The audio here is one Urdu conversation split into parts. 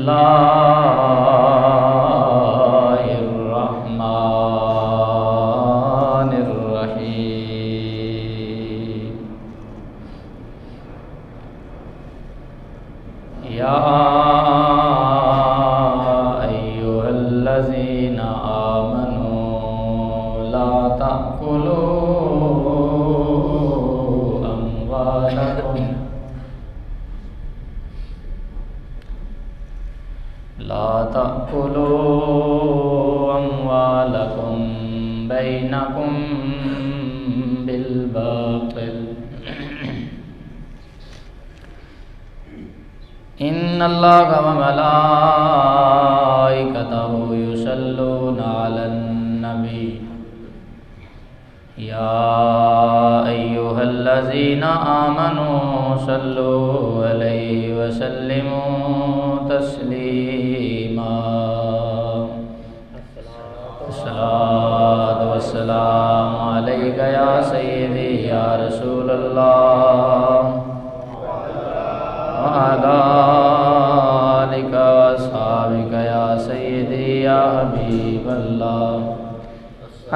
الله الرحمن الرحيم يا أيها الذين آمنوا لا تأكلوا أموالكم بينكم بالباطل إن الله وملائكته يصلون على النبي يا أيها الذين آمنوا صلوا عليه وسلموا تسليما الصلاة والسلام عليك يا سيدي يا رسول الله وعلى آلك وأصحابك يا سيدي يا حبيب الله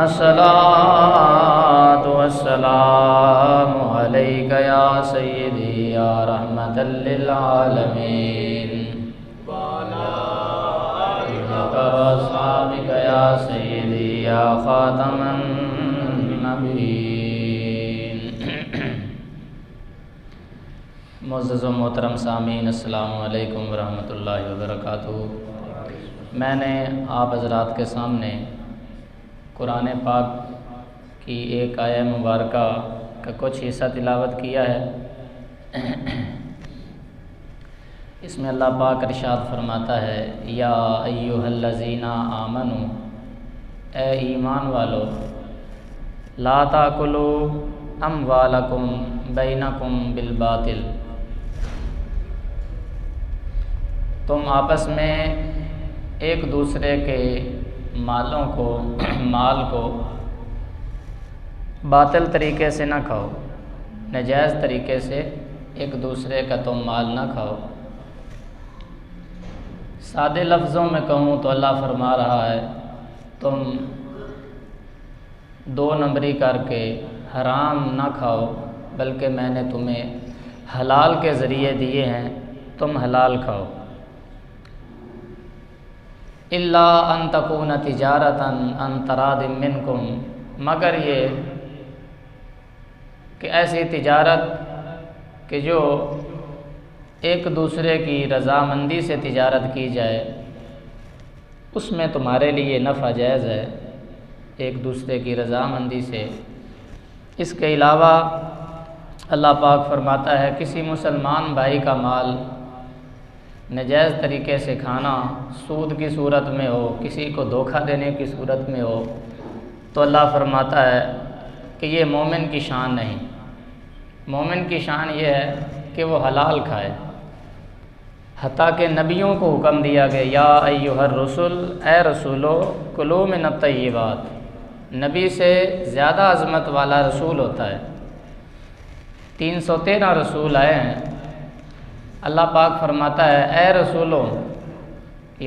الصلاة والسلام عليك يا سيدي يا رحمة للعالمين وعلى آلك وأصحابك يا سيدي يا خاتم النبيين معزز و محترم سامعین، السلام علیکم ورحمۃ اللہ وبرکاتہ۔ میں نے آپ حضرات کے سامنے قرآن پاک کی ایک آیہ مبارکہ کا کچھ حصہ تلاوت کیا ہے۔ اس میں اللہ پاک ارشاد فرماتا ہے، یا ایھا الذین آمنوا، اے ایمان والو، لا تاکلوا اموالکم بینکم بالباطل، تم آپس میں ایک دوسرے کے مال کو باطل طریقے سے نہ کھاؤ، ناجائز طریقے سے ایک دوسرے کا تم مال نہ کھاؤ۔ سادے لفظوں میں کہوں تو اللہ فرما رہا ہے، تم دو نمبری کر کے حرام نہ کھاؤ، بلکہ میں نے تمہیں حلال کے ذریعے دیے ہیں، تم حلال کھاؤ۔ الا ان تکون تجارتا عن تراض منکم، مگر یہ کہ ایسی تجارت کہ جو ایک دوسرے کی رضامندی سے تجارت کی جائے، اس میں تمہارے لیے نفع جائز ہے، ایک دوسرے کی رضامندی سے۔ اس کے علاوہ اللہ پاک فرماتا ہے، کسی مسلمان بھائی کا مال ناجائز طریقے سے کھانا، سود کی صورت میں ہو، کسی کو دھوکہ دینے کی صورت میں ہو، تو اللہ فرماتا ہے کہ یہ مومن کی شان نہیں۔ مومن کی شان یہ ہے کہ وہ حلال کھائے، حتیٰ کہ نبیوں کو حکم دیا گیا، یا ایھا الرسل، اے رسولو، کلوا من الطیبات، نبی سے زیادہ عظمت والا رسول ہوتا ہے۔ 313 رسول آئے ہیں، اللہ پاک فرماتا ہے، اے رسولو،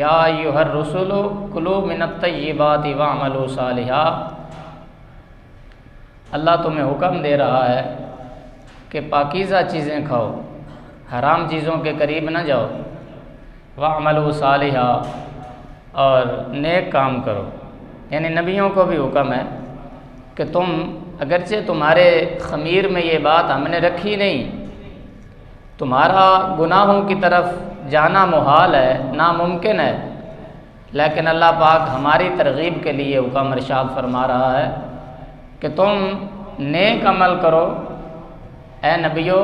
یا ایھا الرسل کلوا من الطیبات واعملوا صالحا، اللہ تمہیں حکم دے رہا ہے کہ پاکیزہ چیزیں کھاؤ، حرام چیزوں کے قریب نہ جاؤ، واعملوا صالحا، اور نیک کام کرو۔ یعنی نبیوں کو بھی حکم ہے کہ تم، اگرچہ تمہارے خمیر میں یہ بات ہم نے رکھی نہیں، تمہارا گناہوں کی طرف جانا محال ہے، ناممکن ہے، لیکن اللہ پاک ہماری ترغیب کے لیے حکم ارشاد فرما رہا ہے کہ تم نیک عمل کرو۔ اے نبیو،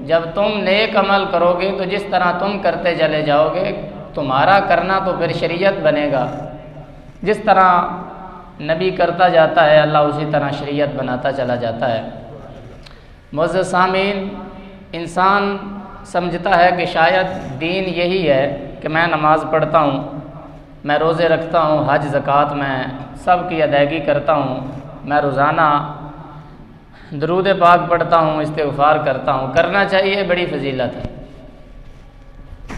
جب تم نیک عمل کرو گے تو جس طرح تم کرتے چلے جاؤ گے، تمہارا کرنا تو پھر شریعت بنے گا۔ جس طرح نبی کرتا جاتا ہے، اللہ اسی طرح شریعت بناتا چلا جاتا ہے۔ معزز سامعین، انسان سمجھتا ہے کہ شاید دین یہی ہے کہ میں نماز پڑھتا ہوں، میں روزے رکھتا ہوں، حج زکوٰۃ میں سب کی ادائیگی کرتا ہوں، میں روزانہ درود پاک پڑھتا ہوں، استغفار کرتا ہوں، کرنا چاہیے، بڑی فضیلت ہے۔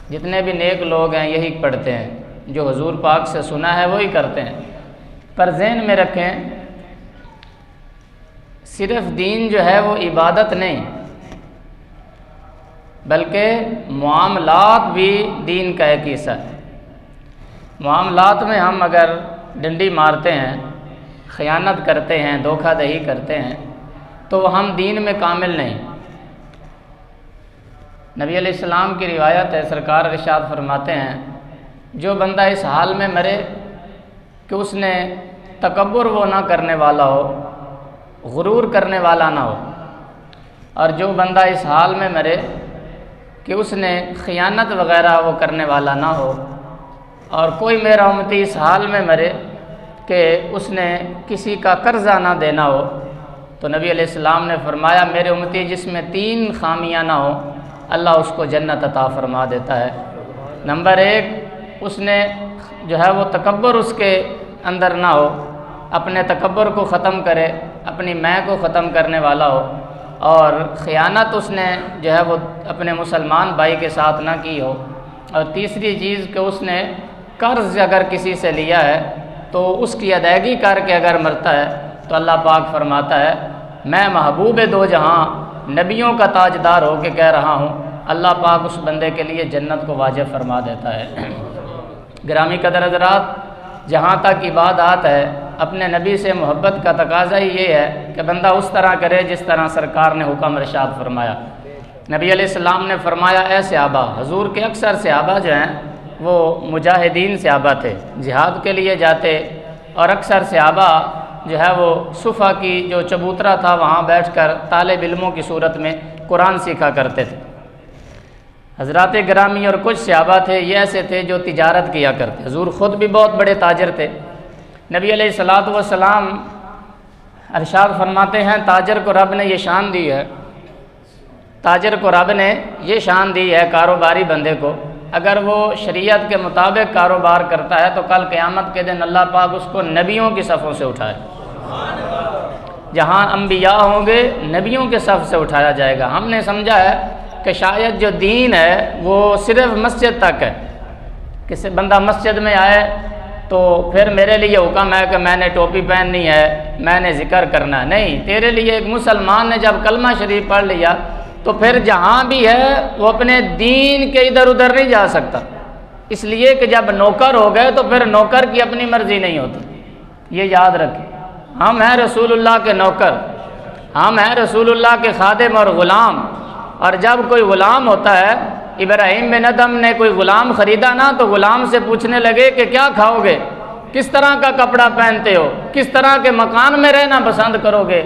جتنے بھی نیک لوگ ہیں یہی پڑھتے ہیں، جو حضور پاک سے سنا ہے وہی کرتے ہیں۔ پر ذہن میں رکھیں، صرف دین جو ہے وہ عبادت نہیں، بلکہ معاملات بھی دین کا ایک حصہ ہے۔ معاملات میں ہم اگر ڈنڈی مارتے ہیں، خیانت کرتے ہیں، دھوکہ دہی کرتے ہیں، تو ہم دین میں کامل نہیں۔ نبی علیہ السلام کی روایت ہے، سرکار ارشاد فرماتے ہیں، جو بندہ اس حال میں مرے کہ اس نے تکبر وہ نہ کرنے والا ہو، غرور کرنے والا نہ ہو، اور جو بندہ اس حال میں مرے کہ اس نے خیانت وغیرہ وہ کرنے والا نہ ہو، اور کوئی میرا امتی اس حال میں مرے کہ اس نے کسی کا قرضہ نہ دینا ہو، تو نبی علیہ السلام نے فرمایا میرے امتی جس میں 3 خامیاں نہ ہو، اللہ اس کو جنت عطا فرما دیتا ہے۔ نمبر 1، اس نے جو ہے وہ تکبر اس کے اندر نہ ہو، اپنے تکبر کو ختم کرے، اپنی میں کو ختم کرنے والا ہو، اور خیانت اس نے جو ہے وہ اپنے مسلمان بھائی کے ساتھ نہ کی ہو، اور تیسری چیز کہ اس نے قرض اگر کسی سے لیا ہے تو اس کی ادائیگی کر کے اگر مرتا ہے تو اللہ پاک فرماتا ہے میں محبوب دو جہاں نبیوں کا تاجدار ہو کے کہہ رہا ہوں، اللہ پاک اس بندے کے لیے جنت کو واجب فرما دیتا ہے۔ گرامی قدر حضرات، جہاں تک عبادات ہے، اپنے نبی سے محبت کا تقاضا ہی یہ ہے کہ بندہ اس طرح کرے جس طرح سرکار نے حکم ارشاد فرمایا۔ نبی علیہ السلام نے فرمایا اے صحابہ، حضور کے اکثر صحابہ جو ہیں وہ مجاہدین صحابہ تھے، جہاد کے لیے جاتے، اور اکثر صحابہ جو ہے وہ صفا کی جو چبوترا تھا وہاں بیٹھ کر طالب علموں کی صورت میں قرآن سیکھا کرتے تھے۔ حضرات گرامی اور کچھ صحابہ تھے یہ ایسے تھے جو تجارت کیا کرتے، حضور خود بھی بہت بڑے تاجر تھے۔ نبی علیہ الصلوۃ والسلام ارشاد فرماتے ہیں تاجر کو رب نے یہ شان دی ہے، تاجر کو رب نے یہ شان دی ہے کاروباری بندے کو، اگر وہ شریعت کے مطابق کاروبار کرتا ہے تو کل قیامت کے دن اللہ پاک اس کو نبیوں کی صفوں سے اٹھائے، جہاں انبیاء ہوں گے نبیوں کے صف سے اٹھایا جائے گا۔ ہم نے سمجھا ہے کہ شاید جو دین ہے وہ صرف مسجد تک ہے، کسی بندہ مسجد میں آئے تو پھر میرے لیے حکم ہے کہ میں نے ٹوپی پہننی ہے، میں نے ذکر کرنا ہے، نہیں، تیرے لیے ایک مسلمان نے جب کلمہ شریف پڑھ لیا تو پھر جہاں بھی ہے وہ اپنے دین کے ادھر ادھر نہیں جا سکتا، اس لیے کہ جب نوکر ہو گئے تو پھر نوکر کی اپنی مرضی نہیں ہوتی، یہ یاد رکھیں۔ ہم ہیں رسول اللہ کے نوکر، ہم ہیں رسول اللہ کے خادم اور غلام، اور جب کوئی غلام ہوتا ہے، ابراہیم بن ادم نے کوئی غلام خریدا نا تو غلام سے پوچھنے لگے کہ کیا کھاؤ گے، کس طرح کا کپڑا پہنتے ہو، کس طرح کے مکان میں رہنا پسند کرو گے،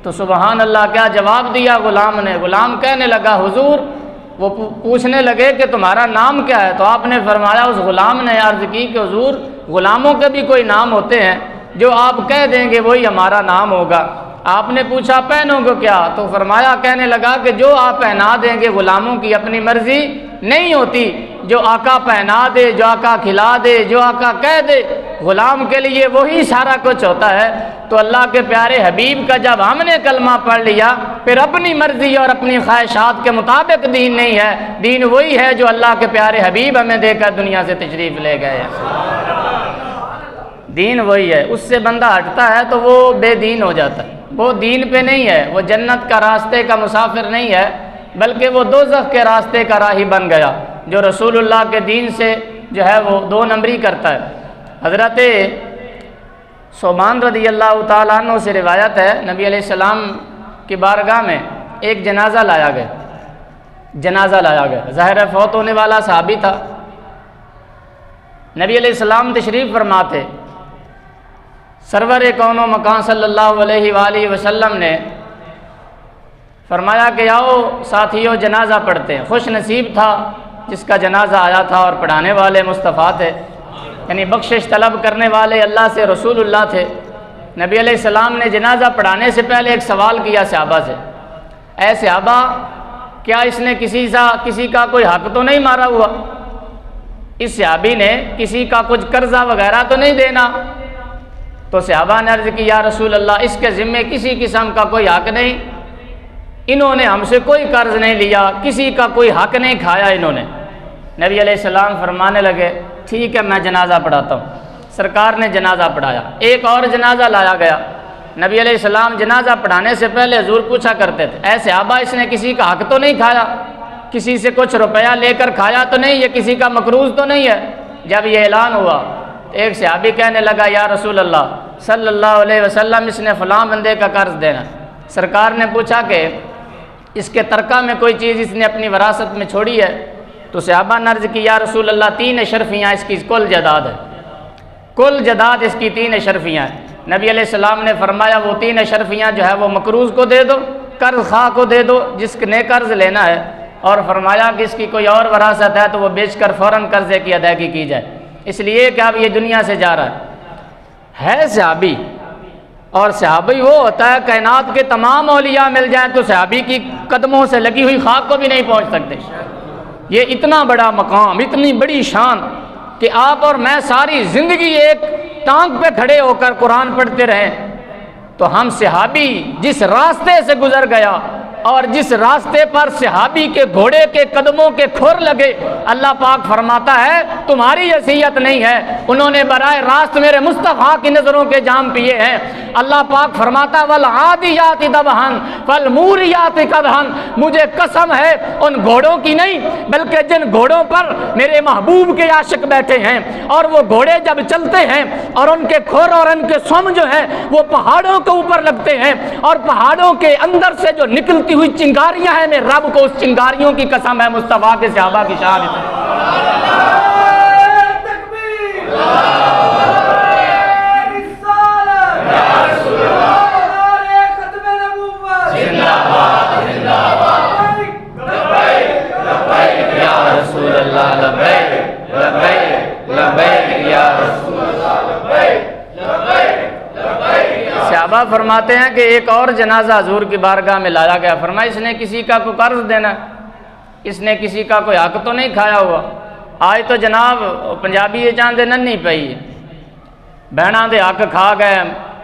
تو سبحان اللہ کیا جواب دیا غلام نے۔ غلام کہنے لگا حضور، وہ پوچھنے لگے کہ تمہارا نام کیا ہے، تو آپ نے فرمایا، اس غلام نے عرض کی کہ حضور غلاموں کے بھی کوئی نام ہوتے ہیں، جو آپ کہہ دیں گے وہی ہمارا نام ہوگا۔ آپ نے پوچھا پہنو گے کیا، تو فرمایا، کہنے لگا کہ جو آپ پہنا دیں گے، غلاموں کی اپنی مرضی نہیں ہوتی، جو آقا پہنا دے، جو آقا کھلا دے، جو آقا کہہ دے، غلام کے لیے وہی سارا کچھ ہوتا ہے۔ تو اللہ کے پیارے حبیب کا جب ہم نے کلمہ پڑھ لیا، پھر اپنی مرضی اور اپنی خواہشات کے مطابق دین نہیں ہے، دین وہی ہے جو اللہ کے پیارے حبیب ہمیں دے کر دنیا سے تشریف لے گئے ہیں، دین وہی ہے۔ اس سے بندہ ہٹتا ہے تو وہ بے دین ہو جاتا ہے، وہ دین پہ نہیں ہے، وہ جنت کا راستے کا مسافر نہیں ہے، بلکہ وہ دوزخ کے راستے کا راہی بن گیا، جو رسول اللہ کے دین سے جو ہے وہ 2 نمبری کرتا ہے۔ حضرت صوبان رضی اللہ تعالیٰ عنہ سے روایت ہے، نبی علیہ السلام کی بارگاہ میں ایک جنازہ لایا گیا، ظاہر فوت ہونے والا صحابی تھا۔ نبی علیہ السلام تشریف فرماتے، سرور کون و مکان صلی اللہ علیہ وآلہ وسلم نے فرمایا کہ آؤ ساتھیو جنازہ پڑھتے ہیں۔ خوش نصیب تھا جس کا جنازہ آیا تھا، اور پڑھانے والے مصطفیٰ تھے، یعنی بخشش طلب کرنے والے اللہ سے رسول اللہ تھے۔ نبی علیہ السلام نے جنازہ پڑھانے سے پہلے ایک سوال کیا صحابہ سے، اے صحابہ، کیا اس نے کسی کا کوئی حق تو نہیں مارا ہوا؟ اس صحابی نے کسی کا کچھ قرضہ وغیرہ تو نہیں دینا؟ تو صحابہ نے عرض کی یا رسول اللہ، اس کے ذمے کسی قسم کا کوئی حق نہیں، انہوں نے ہم سے کوئی قرض نہیں لیا، کسی کا کوئی حق نہیں کھایا انہوں نے۔ نبی علیہ السلام فرمانے لگے ٹھیک ہے میں جنازہ پڑھاتا ہوں۔ سرکار نے جنازہ پڑھایا، ایک اور جنازہ لایا گیا۔ نبی علیہ السلام جنازہ پڑھانے سے پہلے حضور پوچھا کرتے تھے اے صحابہ اس نے کسی کا حق تو نہیں کھایا، کسی سے کچھ روپیہ لے کر کھایا تو نہیں، یہ کسی کا مقروض تو نہیں ہے؟ جب یہ اعلان ہوا ایک صحابی کہنے لگا یا رسول اللہ صلی اللہ علیہ وسلم اس نے فلاں بندے کا قرض دینا۔ سرکار نے پوچھا کہ اس کے ترکہ میں کوئی چیز اس نے اپنی وراثت میں چھوڑی ہے؟ تو صحابہ نے عرض کی یا رسول اللہ 3 اشرفیاں اس کی کل جائیداد ہے، کل جائیداد اس کی 3 اشرفیاں ہیں۔ نبی علیہ السلام نے فرمایا وہ 3 اشرفیاں جو ہے وہ مقروض کو دے دو، قرض خواہ کو دے دو جس نے قرض لینا ہے، اور فرمایا کہ اس کی کوئی اور وراثت ہے تو وہ بیچ کر فوراً قرضے کی ادائیگی کی جائے، اس لیے کہ اب یہ دنیا سے جا رہا ہے صحابی۔ اور صحابی وہ ہوتا ہے کائنات کے تمام اولیاء مل جائیں تو صحابی کی قدموں سے لگی ہوئی خاک کو بھی نہیں پہنچ سکتے۔ یہ اتنا بڑا مقام، اتنی بڑی شان کہ آپ اور میں ساری زندگی ایک ٹانگ پہ کھڑے ہو کر قرآن پڑھتے رہیں، تو ہم صحابی جس راستے سے گزر گیا اور جس راستے پر صحابی کے گھوڑے کے قدموں کے کھر لگے، اللہ پاک فرماتا ہے تمہاری حیثیت نہیں ہے، انہوں نے براہ راست میرے مصطفیٰ کی نظروں کے جام پیے ہیں۔ اللہ پاک فرماتا والعادیات ضبحا فالموریات قدحا، مجھے قسم ہے ان گھوڑوں کی نہیں بلکہ جن گھوڑوں پر میرے محبوب کے عاشق بیٹھے ہیں، اور وہ گھوڑے جب چلتے ہیں اور ان کے کھر اور ان کے سم جو ہیں وہ پہاڑوں کے اوپر لگتے ہیں، اور پہاڑوں کے اندر سے جو نکلتی ہوئی چنگاریاں ہیں میں رب کو اس چنگاریوں کی قسم ہے مصطفیٰ کے صحابہ کی شان ہے۔ صحابہ فرماتے ہیں کہ ایک اور جنازہ حضور کی بارگاہ میں لایا گیا، فرمایا اس نے کسی کا کوئی قرض دینا، اس نے کسی کا کوئی حق تو نہیں کھایا ہوا۔ آج تو جناب پنجابی یہ چاندے ننی پئی بہناں دے حق کھا گئے،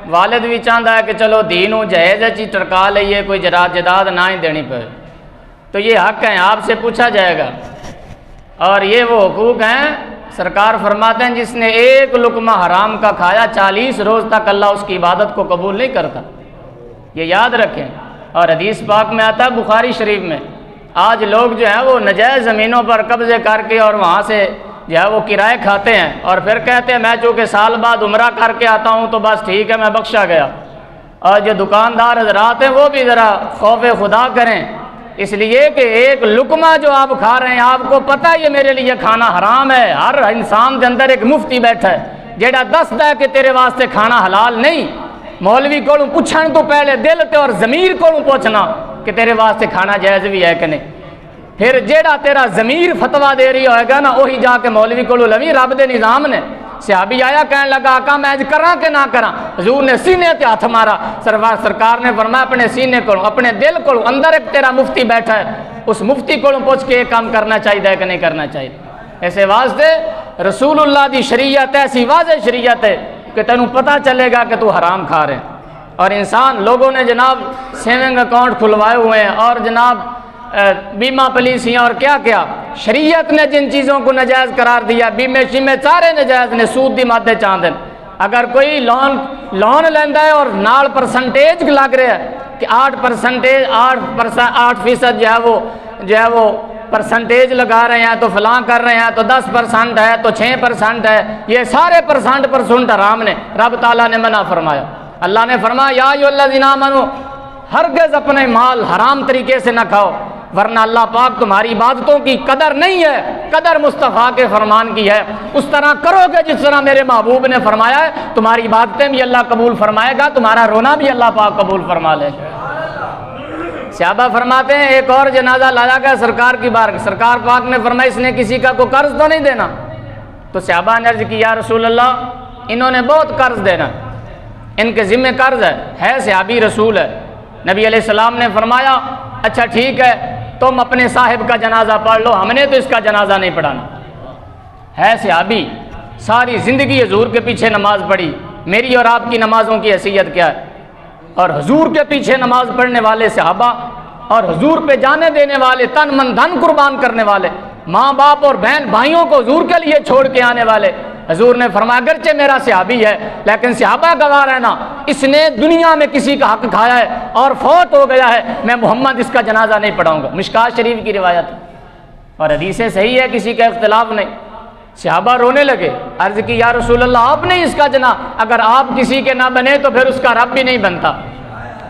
والد بھی چاہتا ہے کہ چلو دینوں جہیز چی ٹرکا لئیے کوئی جداد نہ ہی دینی پڑے، تو یہ حق ہیں آپ سے پوچھا جائے گا، اور یہ وہ حقوق ہیں۔ سرکار فرماتے ہیں جس نے ایک لقمہ حرام کا کھایا 40 روز تک اللہ اس کی عبادت کو قبول نہیں کرتا، یہ یاد رکھیں۔ اور حدیث پاک میں آتا ہے بخاری شریف میں، آج لوگ جو ہیں وہ نجائز زمینوں پر قبضے کر کے اور وہاں سے جو ہے وہ کرائے کھاتے ہیں، اور پھر کہتے ہیں میں چونکہ سال بعد عمرہ کر کے آتا ہوں تو بس ٹھیک ہے میں بخشا گیا۔ اور جو دکاندار حضرات ہیں وہ بھی ذرا خوف خدا کریں، اس لیے کہ ایک لقمہ جو آپ کھا رہے ہیں آپ کو پتہ ہے یہ میرے لیے کھانا حرام ہے۔ ہر انسان کے اندر ایک مفتی بیٹھا ہے جیڑا دستا ہے کہ تیرے واسطے کھانا حلال نہیں، مولوی کو پوچھن تو پہلے دل تے اور ضمیر کو پوچھنا کہ تیرے واسطے کھانا جائز بھی ہے کہ نہیں، پھر جیڑا تیرا ضمیر فتویٰ دے رہی ہوئے گا نا وہی جا کے مولوی کو لوی رب دے نظام نے۔ صحابی آیا کہنے لگا آقا میں کراں کہ نہ کراں، حضور نے سینے تے ہاتھ مارا، سرکار نے فرمایا اپنے سینے کو اپنے دل کو اندر ایک تیرا مفتی بیٹھا ہے، اس مفتی کو پوچھ کے یہ کام کرنا چاہیے کہ نہیں کرنا چاہیے۔ ایسے واسطے رسول اللہ دی شریعت ایسی واضح شریعت ہے کہ تینوں پتہ چلے گا کہ تو حرام کھا رہے ہیں۔ اور انسان لوگوں نے جناب سیونگ اکاؤنٹ کھلوائے ہوئے ہیں اور جناب بیمہ پالیسیاں اور کیا کیا، شریعت نے جن چیزوں کو نجائز قرار دیا بیمے شیمے سارے نجائز نے، سود دی مادے چاند ہیں۔ اگر کوئی لون لیندہ ہے اور نال پرسنٹیج لگ رہا ہے کہ 8% جو ہے وہ پرسنٹیج لگا رہے ہیں تو فلاں کر رہے ہیں تو 10% ہے تو 6% ہے، یہ سارے پرسنٹ حرام نے، رب تعالیٰ نے منع فرمایا۔ اللہ نے فرمایا یا ایھا الذین آمنوا ہرگز اپنے مال حرام طریقے سے نہ کھاؤ ورنہ اللہ پاک تمہاری عبادتوں کی قدر نہیں ہے، قدر مصطفیٰ کے فرمان کی ہے۔ اس طرح کرو گے جس طرح میرے محبوب نے فرمایا ہے، تمہاری عبادتیں بھی اللہ قبول فرمائے گا، تمہارا رونا بھی اللہ پاک قبول فرما لے گا۔ صحابہ فرماتے ہیں ایک اور جنازہ لایا گیا سرکار کی بار، سرکار پاک نے فرمایا اس نے کسی کا کوئی قرض تو نہیں دینا، تو صحابہ نے عرض کی یا رسول اللہ انہوں نے بہت قرض دینا، ان کے ذمہ قرض ہے صحابی رسول ہے۔ نبی علیہ السلام نے فرمایا اچھا ٹھیک ہے تم اپنے صاحب کا جنازہ پڑھ لو، ہم نے تو اس کا جنازہ نہیں پڑھانا۔ ہے صحابی، ساری زندگی حضور کے پیچھے نماز پڑھی، میری اور آپ کی نمازوں کی حیثیت کیا ہے؟ اور حضور کے پیچھے نماز پڑھنے والے صحابہ اور حضور پہ جانے دینے والے، تن من دھن قربان کرنے والے، ماں باپ اور بہن بھائیوں کو حضور کے لیے چھوڑ کے آنے والے، حضور نے فرمایا اگرچہ میرا صحابی ہے لیکن صحابہ گواہ رہنا اس نے دنیا میں کسی کا حق کھایا ہے اور فوت ہو گیا ہے، میں محمد اس کا جنازہ نہیں پڑھاؤں گا۔ مشکات شریف کی روایت ہے اور حدیث صحیح ہے، کسی کا اختلاف نہیں۔ صحابہ رونے لگے، عرض کی یا رسول اللہ آپ نے اس کا اگر آپ کسی کے نہ بنے تو پھر اس کا رب بھی نہیں بنتا۔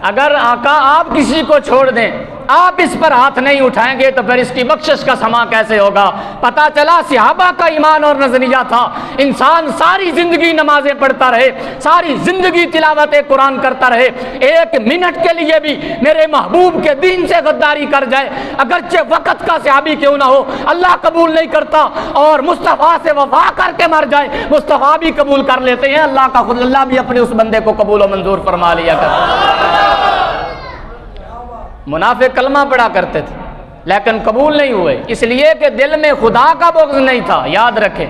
اگر آقا آپ کسی کو چھوڑ دیں، آپ اس پر ہاتھ نہیں اٹھائیں گے تو پھر اس کی بخشش کا سما کیسے ہوگا؟ پتہ چلا صحابہ کا ایمان اور نظریہ تھا انسان ساری زندگی نمازیں پڑھتا رہے، ساری زندگی تلاوت قرآن کرتا رہے، ایک منٹ کے لیے بھی میرے محبوب کے دین سے غداری کر جائے، اگرچہ وقت کا صحابی کیوں نہ ہو، اللہ قبول نہیں کرتا، اور مصطفیٰ سے وفا کر کے مر جائے مصطفیٰ بھی قبول کر لیتے ہیں، اللہ کا خود اللہ بھی اپنے اس بندے کو قبول و منظور فرما لیا کرتا۔ منافق کلمہ پڑھا کرتے تھے لیکن قبول نہیں ہوئے، اس لیے کہ دل میں خدا کا بغض نہیں تھا۔ یاد رکھیں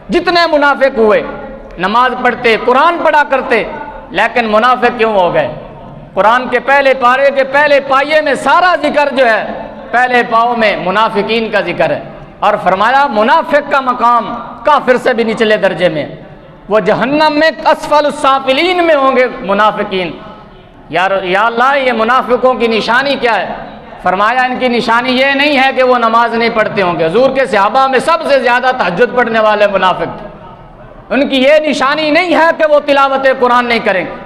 جتنے منافق ہوئے نماز پڑھتے قرآن پڑھا کرتے، لیکن منافق کیوں ہو گئے؟ قرآن کے پہلے پارے کے پہلے پائیے میں سارا ذکر جو ہے پہلے پاؤں میں منافقین کا ذکر ہے، اور فرمایا منافق کا مقام کافر سے بھی نچلے درجے میں، وہ جہنم میں اسفل السافلین میں ہوں گے منافقین۔ یا اللہ یہ منافقوں کی نشانی کیا ہے؟ فرمایا ان کی نشانی یہ نہیں ہے کہ وہ نماز نہیں پڑھتے ہوں گے، حضور کے صحابہ میں سب سے زیادہ تہجد پڑھنے والے منافق تھے، ان کی یہ نشانی نہیں ہے کہ وہ تلاوت قرآن نہیں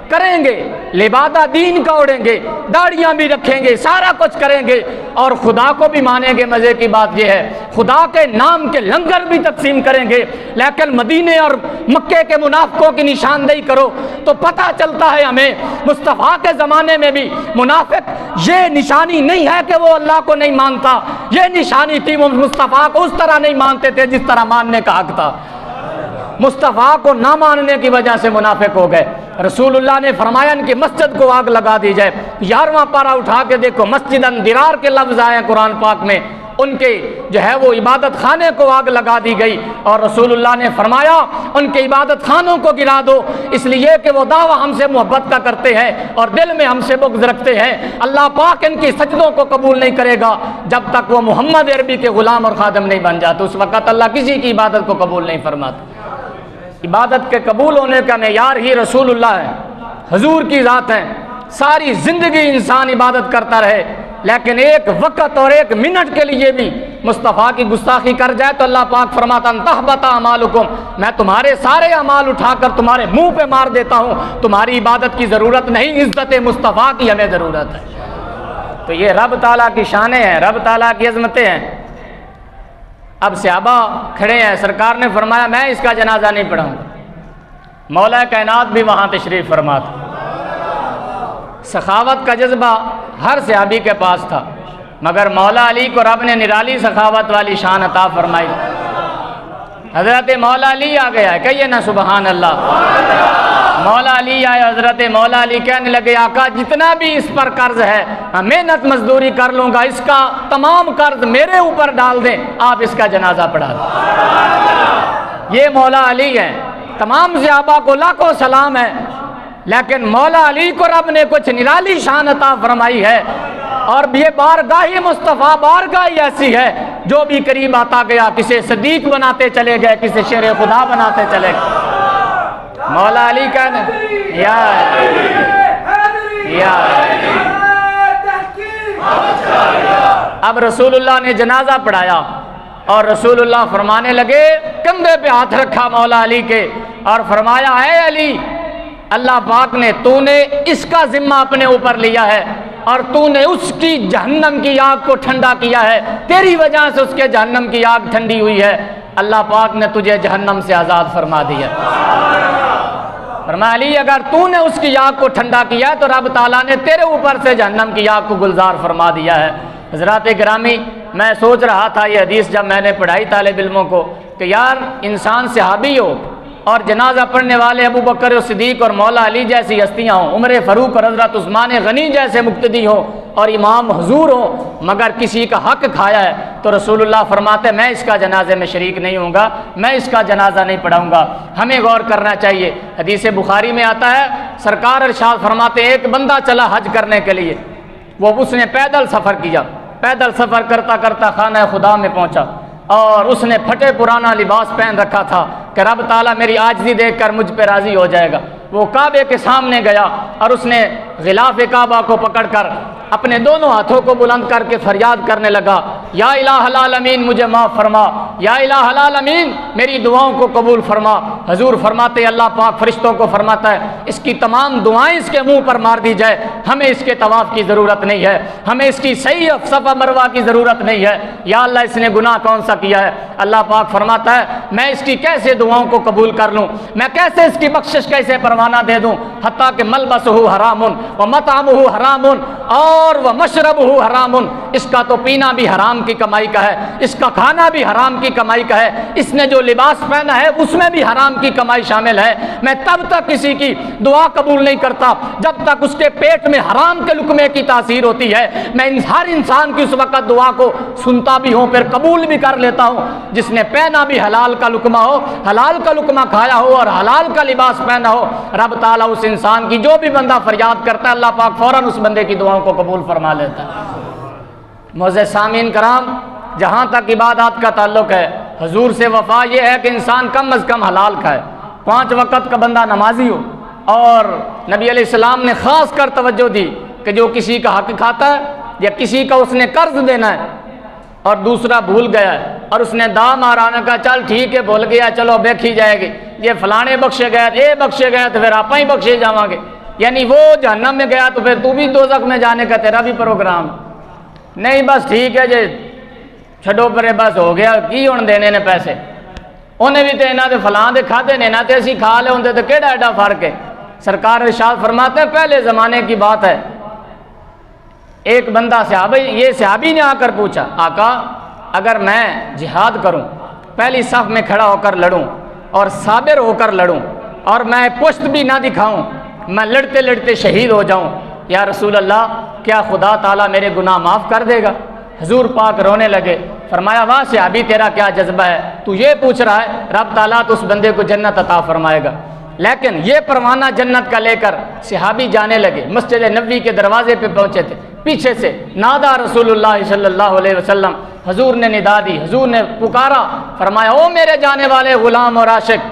کریں گے، لبادہ دین کا اڑیں گے، داڑیاں بھی رکھیں گے، سارا کچھ کریں گے اور خدا کو بھی مانیں گے۔ مزے کی بات یہ ہے خدا کے نام کے لنگر بھی تقسیم کریں گے، لیکن مدینے اور مکے کے منافقوں کی نشاندہی کرو تو پتہ چلتا ہے ہمیں مصطفیٰ کے زمانے میں بھی منافق یہ نشانی نہیں ہے کہ وہ اللہ کو نہیں مانتا، یہ نشانی تھی وہ مصطفیٰ کو اس طرح نہیں مانتے تھے جس طرح ماننے کا حق تھا۔ مصطفیٰ کو نہ ماننے کی وجہ سے منافق ہو گئے۔ رسول اللہ نے فرمایا ان کی مسجد کو آگ لگا دی جائے۔ 11واں پارہ اٹھا کے دیکھو، مسجد اندرار کے لفظ آئے ہیں قرآن پاک میں، ان کے جو ہے وہ عبادت خانے کو آگ لگا دی گئی، اور رسول اللہ نے فرمایا ان کے عبادت خانوں کو گرا دو، اس لیے کہ وہ دعویٰ ہم سے محبت کا کرتے ہیں اور دل میں ہم سے بغض رکھتے ہیں۔ اللہ پاک ان کی سجدوں کو قبول نہیں کرے گا جب تک وہ محمد عربی کے غلام اور خادم نہیں بن جاتے، اس وقت اللہ کسی کی عبادت کو قبول نہیں فرماتا۔ عبادت کے قبول ہونے کا معیار ہی رسول اللہ ہے، حضور کی ذات ہے۔ ساری زندگی انسان عبادت کرتا رہے لیکن ایک وقت اور ایک منٹ کے لیے بھی مصطفیٰ کی گستاخی کر جائے تو اللہ پاک فرماتا انتحبط اعمالکم، میں تمہارے سارے اعمال اٹھا کر تمہارے منہ پہ مار دیتا ہوں، تمہاری عبادت کی ضرورت نہیں، عزت مصطفیٰ کی ہمیں ضرورت ہے۔ تو یہ رب تعالیٰ کی شانیں ہیں، رب تعالیٰ کی عظمتیں ہیں۔ اب صحابہ کھڑے ہیں، سرکار نے فرمایا میں اس کا جنازہ نہیں پڑھاؤں گا۔ مولا کائنات بھی وہاں تشریف فرما تھا۔ سخاوت کا جذبہ ہر صحابی کے پاس تھا، مگر مولا علی کو رب نے نرالی سخاوت والی شان عطا فرمائی۔ حضرت مولا علی آ گیا ہے، کہیے نا سبحان اللہ۔ مولا علی آئے، حضرت مولا علی کہنے لگے آقا جتنا بھی اس پر قرض ہے میں محنت مزدوری کر لوں گا، اس کا تمام قرض میرے اوپر ڈال دیں، آپ اس کا جنازہ پڑھا دیں۔ یہ مولا علی ہیں، تمام صحابہ کو لاکھوں سلام ہے، لیکن مولا علی کو رب نے کچھ نرالی شان عطا فرمائی ہے، اور یہ بارگاہ مصطفیٰ بارگاہ ایسی ہے جو بھی قریب آتا گیا کسے صدیق بناتے چلے گئے، کسے شیر خدا بناتے چلے گئے۔ مولا علی کہنے یا اب رسول اللہ نے جنازہ پڑھایا اور رسول اللہ فرمانے لگے، کندھے پہ ہاتھ رکھا مولا علی کے اور فرمایا اے علی، اللہ پاک نے تو نے اس کا ذمہ اپنے اوپر لیا ہے اور تو نے اس کی جہنم کی آگ کو ٹھنڈا کیا ہے، تیری وجہ سے اس کے جہنم کی آگ ٹھنڈی ہوئی ہے، اللہ پاک نے تجھے جہنم سے آزاد فرما دیا۔ فرمایا علی اگر تو نے اس کی آگ کو ٹھنڈا کیا ہے تو رب تعالیٰ نے تیرے اوپر سے جہنم کی آگ کو گلزار فرما دیا ہے۔ حضرات گرامی، میں سوچ رہا تھا یہ حدیث جب میں نے پڑھائی طالب علموں کو کہ یار انسان صحابی ہو اور جنازہ پڑھنے والے ابو بکر صدیق اور مولا علی جیسی ہستیاں ہوں، عمر فاروق اور حضرت عثمان غنی جیسے مقتدی ہوں اور امام حضور ہوں، مگر کسی کا حق کھایا ہے تو رسول اللہ فرماتے میں اس کا جنازے میں شریک نہیں ہوں گا، میں اس کا جنازہ نہیں پڑھاؤں گا۔ ہمیں غور کرنا چاہیے، حدیث بخاری میں آتا ہے سرکار ارشاد فرماتے ایک بندہ چلا حج کرنے کے لیے، اس نے پیدل سفر کیا، پیدل سفر کرتا کرتا خانہ خدا میں پہنچا، اور اس نے پھٹے پرانا لباس پہن رکھا تھا کہ رب تعالیٰ میری عاجزی دیکھ کر مجھ پہ راضی ہو جائے گا۔ وہ کعبے کے سامنے گیا اور اس نے غلاف کعبہ کو پکڑ کر اپنے دونوں ہاتھوں کو بلند کر کے فریاد کرنے لگا، یا الہ العالمین مجھے معاف فرما، یا الہ العالمین میری دعاؤں کو قبول فرما۔ حضور فرماتے ہیں اللہ پاک فرشتوں کو فرماتا ہے اس کی تمام دعائیں اس کے منہ پر مار دی جائے، ہمیں اس کے طواف کی ضرورت نہیں ہے، ہمیں اس کی صحیح صفا مروہ کی ضرورت نہیں ہے۔ یا اللہ اس نے گناہ کون سا کیا ہے؟ اللہ پاک فرماتا ہے میں اس کی کیسے دعاؤں کو قبول کر لوں، میں کیسے اس کی بخشش کیسے پروانہ دے دوں، حتیٰ کہ ملبسہ حرام و مطعمہ حرام اور وہ مشربہ حرام، اس کا تو پینا بھی حرام کی کمائی کا ہے، اس کا کھانا بھی حرام کی کمائی کا ہے، اس نے جو لباس پہنا ہے اس میں بھی حرام کی کمائی شامل ہے۔ میں تب تک کسی کی دعا قبول نہیں کرتا جب تک اس کے پیٹ میں حرام کے لقمے کی تاثیر ہوتی ہے۔ میں ہر انسان کی اس وقت دعا کو سنتا بھی ہوں، پھر قبول بھی کر لیتا ہوں جس نے پہنا بھی حلال کا لقمہ ہو، حلال کا لقمہ کھایا ہو اور حلال کا لباس پہنا ہو۔ رب تعالیٰ اس انسان کی جو بھی بندہ فریاد کرتا ہے اللہ پاک فوراً اس بندے کی دعاؤں کو قبول فرما لیتا ہے۔ معزز سامعین کرام، جہاں تک عبادات کا تعلق ہے حضور سے وفا یہ ہے کہ انسان کم از کم حلال کھائے، 5 وقت کا بندہ نمازی ہو، اور نبی علیہ السلام نے خاص کر توجہ دی کہ جو کسی کا حق کھاتا ہے یا کسی کا اس نے قرض دینا ہے اور دوسرا بھول گیا ہے اور اس نے دا مارانا کا چل ٹھیک ہے بھول گیا چلو بیکھی جائے گی، یہ فلانے بخشے گئے یہ بخشے گئے تو پھر آپ ہی بخشے جاؤں گے، یعنی وہ جہنم میں گیا تو پھر تو بھی دوزخ میں جانے کا تیرا بھی پروگرام نہیں، بس ٹھیک ہے جی چھڈو پرے بس ہو گیا کی ہن دینے نے پیسے، انہیں بھی تو انہاں دے فلاں دے کھاتے نے نہ تے اسی کھا لے ہوندے تو کیڑا ایڈا فرق ہے۔ سرکار ارشاد فرماتے ہیں پہلے زمانے کی بات ہے، ایک بندہ صحابی نے آ کر پوچھا آقا اگر میں جہاد کروں، پہلی صف میں کھڑا ہو کر لڑوں اور صابر ہو کر لڑوں اور میں پشت بھی نہ دکھاؤں، میں لڑتے لڑتے شہید ہو جاؤں، یا رسول اللہ کیا خدا تعالیٰ میرے گناہ معاف کر دے گا؟ حضور پاک رونے لگے، فرمایا واہ صحابی تیرا کیا جذبہ ہے، تو یہ پوچھ رہا ہے رب تعالیٰ تو اس بندے کو جنت عطا فرمائے گا۔ لیکن یہ پروانہ جنت کا لے کر صحابی جانے لگے، مسجد نبوی کے دروازے پہ پہنچے تھے، پیچھے سے نادا رسول اللہ صلی اللہ علیہ وسلم، حضور نے ندا دی، حضور نے پکارا، فرمایا او میرے جانے والے غلام اور عاشق،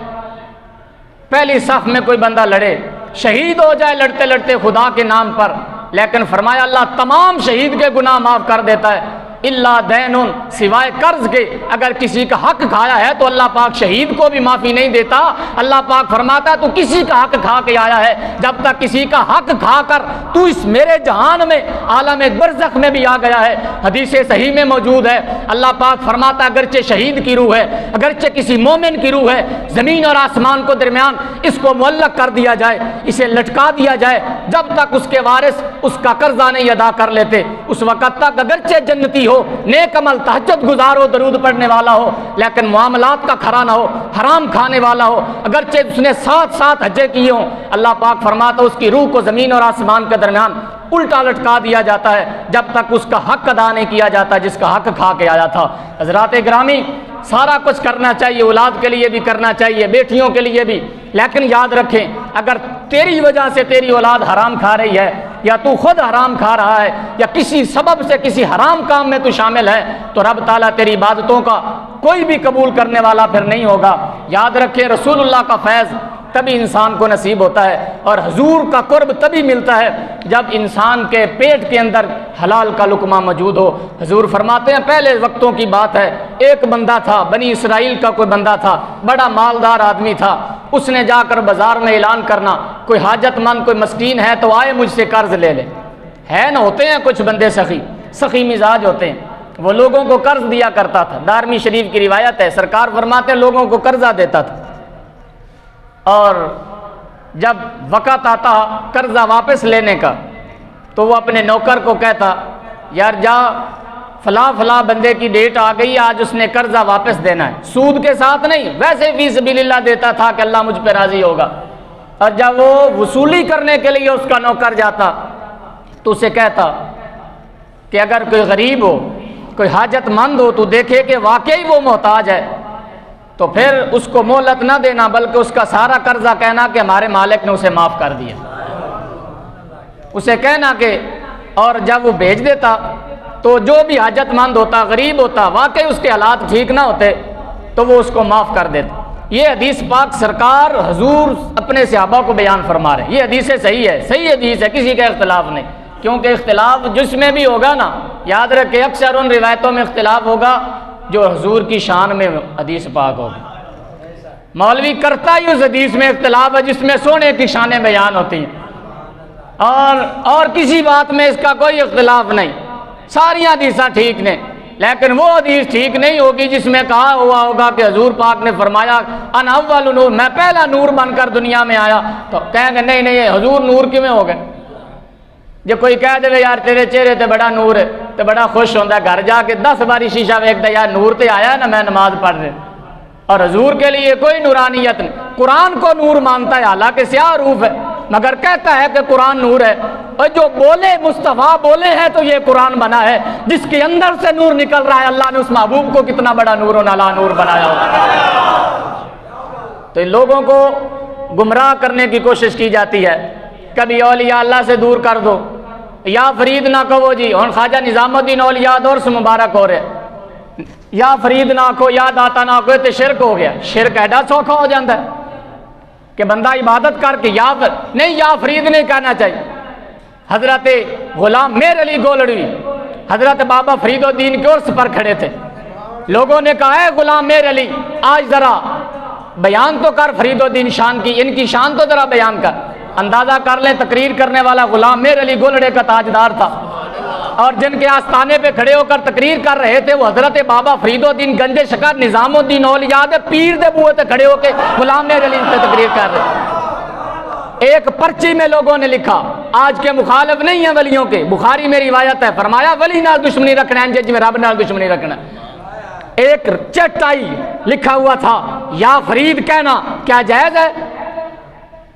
پہلی صف میں کوئی بندہ لڑے شہید ہو جائے لڑتے لڑتے خدا کے نام پر، لیکن فرمایا اللہ تمام شہید کے گناہ معاف کر دیتا ہے، اللہ دین سوائے قرض کے، اگر کسی کا حق کھایا ہے تو اللہ پاک شہید کو بھی معافی نہیں دیتا۔ اللہ پاک فرماتا تو کسی کا حق کھا کے آیا ہے، جب تک کسی کا حق کھا کر تو اس میرے جہان میں عالم برزخ میں بھی آ گیا ہے۔ حدیث صحیح میں موجود ہے، اللہ پاک فرماتا اگرچہ شہید کی روح ہے، اگرچہ کسی مومن کی روح ہے، زمین اور آسمان کو درمیان اس کو معلق کر دیا جائے، اسے لٹکا دیا جائے، جب تک اس کے وارث اس کا قرضہ نہیں ادا کر لیتے اس وقت تک اگرچہ جنتی ہو، نیک عمل تہجد گزار ہو، درود پڑھنے والا ہو، لیکن معاملات کا کھرا نہ ہو، حرام کھانے والا ہو، اگرچہ اس نے 7 حجے کیے ہوں، اللہ پاک فرماتا اس کی روح کو زمین اور آسمان کے درمیان الٹا لٹکا دیا جاتا ہے جب تک اس کا حق ادا نہیں کیا جاتا جس کا حق کھا کے آیا تھا۔ حضرات گرامی، سارا کچھ کرنا چاہیے، اولاد کے لیے بھی کرنا چاہیے، بیٹیوں کے لیے بھی، لیکن یاد رکھیں اگر تیری وجہ سے تیری اولاد حرام کھا رہی ہے یا تو خود حرام کھا رہا ہے یا کسی سبب سے کسی حرام کام میں تو شامل ہے تو رب تعالیٰ تیری عبادتوں کا کوئی بھی قبول کرنے والا پھر نہیں ہوگا۔ یاد رکھیں رسول اللہ کا فیض تبھی انسان کو نصیب ہوتا ہے اور حضور کا قرب تبھی ملتا ہے جب انسان کے پیٹ کے اندر حلال کا لقمہ موجود ہو۔ حضور فرماتے ہیں پہلے وقتوں کی بات ہے، ایک بندہ تھا، بنی اسرائیل کا کوئی بندہ تھا، بڑا مالدار آدمی تھا، اس نے جا کر بازار میں اعلان کرنا کوئی حاجت مند کوئی مسکین ہے تو آئے مجھ سے قرض لے لے۔ ہے نا، ہوتے ہیں کچھ بندے سخی مزاج ہوتے ہیں، وہ لوگوں کو قرض دیا کرتا تھا، دارمی شریف کی روایت ہے، سرکار فرماتے ہیں لوگوں کو قرضہ دیتا تھا اور جب وقت آتا قرضہ واپس لینے کا تو وہ اپنے نوکر کو کہتا یار جا فلاں بندے کی ڈیٹ آ گئی، آج اس نے قرضہ واپس دینا ہے، سود کے ساتھ نہیں، ویسے فی سبیل اللہ دیتا تھا کہ اللہ مجھ پہ راضی ہوگا۔ اور جب وہ وصولی کرنے کے لیے اس کا نوکر جاتا تو اسے کہتا کہ اگر کوئی غریب ہو، کوئی حاجت مند ہو تو دیکھے کہ واقعی وہ محتاج ہے تو پھر اس کو مہلت نہ دینا بلکہ اس کا سارا قرضہ کہنا کہ ہمارے مالک نے اسے معاف کر دیا، اسے کہنا کہ، اور جب وہ بھیج دیتا تو جو بھی حاجت مند ہوتا، غریب ہوتا، واقعی اس کے حالات ٹھیک نہ ہوتے تو وہ اس کو معاف کر دیتے۔ یہ حدیث پاک سرکار حضور اپنے صحابہ کو بیان فرما رہے ہیں۔ یہ حدیث صحیح ہے، صحیح حدیث ہے، کسی کا اختلاف نہیں، کیونکہ اختلاف جس میں بھی ہوگا نا، یاد رکھے اکثر ان روایتوں میں اختلاف ہوگا جو حضور کی شان میں حدیث پاک ہوگی۔ مولوی کرتا ہی اس حدیث میں اختلاف ہے جس میں سونے کی شانیں بیان ہوتی ہیں، اور کسی بات میں اس کا کوئی اختلاف نہیں، ساری حدیثاں ٹھیک نے، لیکن وہ حدیث ٹھیک نہیں ہوگی جس میں کہا ہوا ہوگا کہ حضور پاک نے فرمایا انا اول نور، میں پہلا نور بن کر دنیا میں آیا، تو کہیں گے نہیں نہیں حضور نور کیوں ہو گئے؟ جو کوئی کہہ دے یار تیرے چہرے تے بڑا نور ہے تو بڑا خوش ہوتا ہے، گھر جا کے 10 باری شیشہ ویکھدا یار نور تے آیا نا، میں نماز پڑھ رہے، اور حضور کے لیے کوئی نورانیت نہیں۔ قرآن کو نور مانتا ہے، حالانکہ سیاہ روف ہے، مگر کہتا ہے کہ قرآن نور ہے، اور جو بولے مصطفیٰ بولے ہیں تو یہ قرآن بنا ہے، جس کے اندر سے نور نکل رہا ہے، اللہ نے اس محبوب کو کتنا بڑا نور و نالا نور بنایا ہو۔ تو ان لوگوں کو گمراہ کرنے کی کوشش کی جاتی ہے، کبھی اولیاء اللہ سے دور کر دو، یا فرید نہ کہو جی، اور خواجہ نظام الدین اولیاء دور سے مبارک ہو رہے، یا فرید نہ کہو یا داتا نہ کہو، تو شرک ہو گیا۔ شرک ایڈا سوکھا ہو جاتا ہے کہ بندہ عبادت کر کے یا فرید نہیں کہنا چاہیے۔ حضرت غلام میر علی گولڑوی حضرت بابا فرید الدین کے عرس پر کھڑے تھے، لوگوں نے کہا ہے غلام میر علی آج ذرا بیان تو کر فرید الدین شان کی، ان کی شان تو ذرا بیان کر۔ اندازہ کر لیں تقریر کرنے والا غلام میر علی گولڑے کا تاجدار تھا، اور جن کے آستانے پہ کھڑے ہو کر تقریر کر رہے تھے وہ حضرت بابا فرید الدین گنج شکر نظام الدین اولیاء دے پیر دے بوئے تے کھڑے ہو کے غلام میر علی سے تقریر کر رہے۔ ایک پرچی میں لوگوں نے لکھا، آج کے مخالف نہیں ہیں ولیوں کے، بخاری میں روایت ہے، فرمایا ولی نال دشمنی رکھنا ہے جی میں رب نال دشمنی رکھنا۔ ایک چٹ آئی لکھا ہوا تھا یا فرید کہنا کیا جائز ہے؟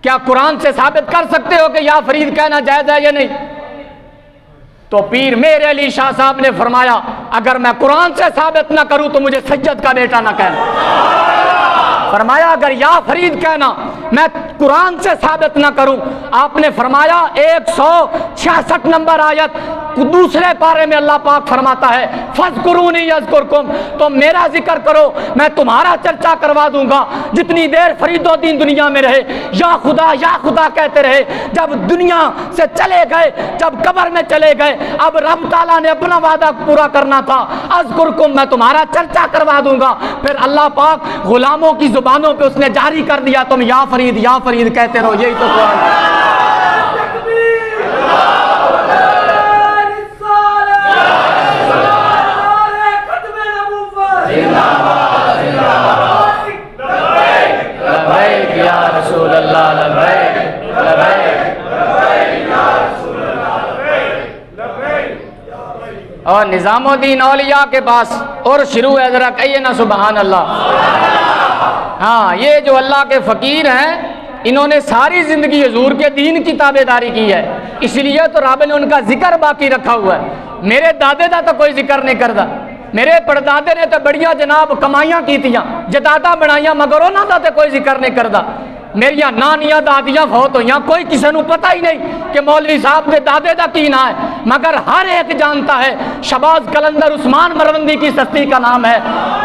کیا قرآن سے ثابت کر سکتے ہو کہ یا فرید کہنا جائز ہے یا نہیں؟ تو پیر میرے علی شاہ صاحب نے فرمایا اگر میں قرآن سے ثابت نہ کروں تو مجھے سجد کا بیٹا نہ کہنا۔ فرمایا اگر یا فرید کہنا میں قرآن سے ثابت نہ کروں، آپ نے فرمایا 166 نمبر آیت دوسرے پارے میں اللہ پاک فرماتا ہے فَاذْكُرُونِي يَذْكُرْكُمْ، تو میرا ذکر کرو میں تمہارا چرچا کروا دوں گا۔ جتنی دیر فرید الدین دنیا میں رہے یا خدا کہتے رہے، جب دنیا سے چلے گئے، جب قبر میں چلے گئے، اب رب تعالیٰ نے اپنا وعدہ پورا کرنا تھا، اذکرکم میں تمہارا چرچا کروا دوں گا۔ پھر اللہ پاک غلاموں کی زبانوں پہ اس نے جاری کر دیا تم یا فرید کہتے رہو، یہی تو قرآن ہے۔ اور نظام الدین اولیاء کے پاس اور شروع ہے، ذرا کہیے نا سبحان اللہ۔ ہاں یہ جو اللہ کے فقیر ہیں انہوں نے ساری زندگی حضور کے دین کی تابعداری کی ہے، اس لیے تو رب نے ان کا ذکر باقی رکھا ہوا ہے۔ میرے دادے دا تو کوئی ذکر نہیں کرتا، میرے پردادے نے تو بڑیاں جناب کمائیاں کیتیاں جدادہ بنائیاں، مگر انہوں دا تو کوئی ذکر نہیں کرتا۔ میریاں نانیاں دادیاں فوت ہوئیاں، کوئی کسی نو پتہ ہی نہیں کہ مولوی صاحب دے دادے دا کی نام ہے، مگر ہر ایک جانتا ہے شہباز قلندر عثمان مروندی کی سستی کا نام ہے۔